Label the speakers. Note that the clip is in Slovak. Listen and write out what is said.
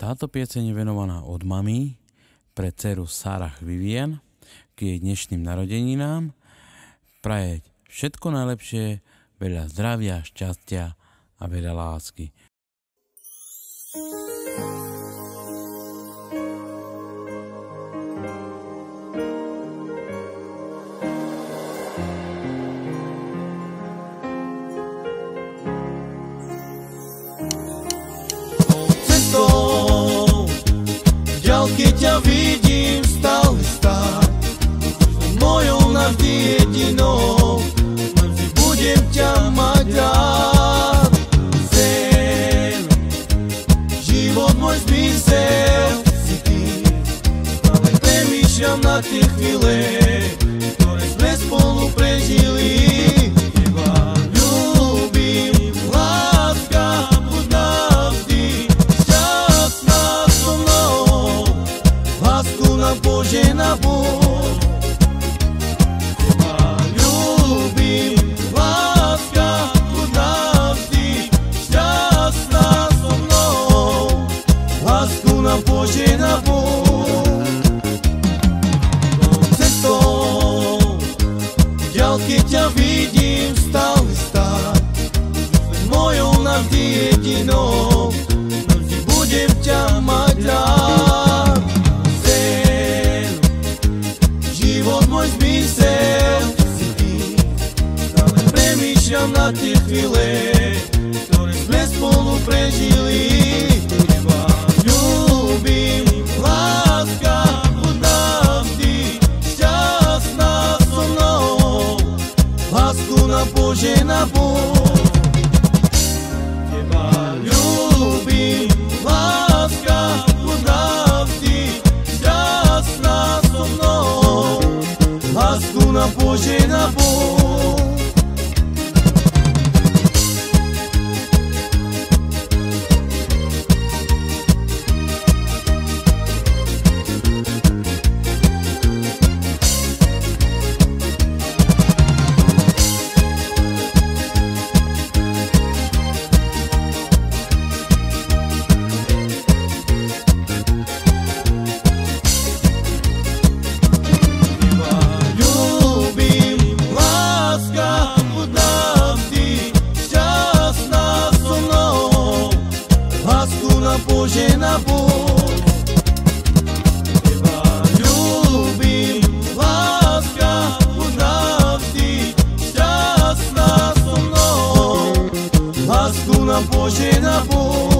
Speaker 1: Táto pieseň je venovaná od mami pre dceru Sarah Vivian k jej dnešným narodeninám. Praje všetko najlepšie, veľa zdravia, šťastia a veľa lásky.
Speaker 2: Keď ťa vidím stále stáť, mojou navždy jedinou, navždy budem ťa mať rád. Zem, život môj zmysel si ty, ale premýšľam na tie chvíle, ktoré sme spolu prežili. Teba ľúbim, láska, buď navždy šťastná so mnou. Lásku nám požehná Boh. Teba ľúbim, láska, buď navždy šťastná so mnou. Lásku nám požehná Boh. Cestou ďalky ťa vidím stále stáť, mojou navždy jedinou, navždy budem ťa mať rád. Život môj zmysel si ty, stále premýšľam na tie chvíle, ktoré sme spolu prežili. Teba ľúbim, láska, buď navždy šťastná so mnou. Lásku nám požehná Boh. Teba ľúbim, láska, buď navždy šťastná so mnou. Lásku nám požehná Boh. Požehná Boh. Teba ľúbim, láska, buď navždy šťastná so mnou. Lásku nám požehná Boh.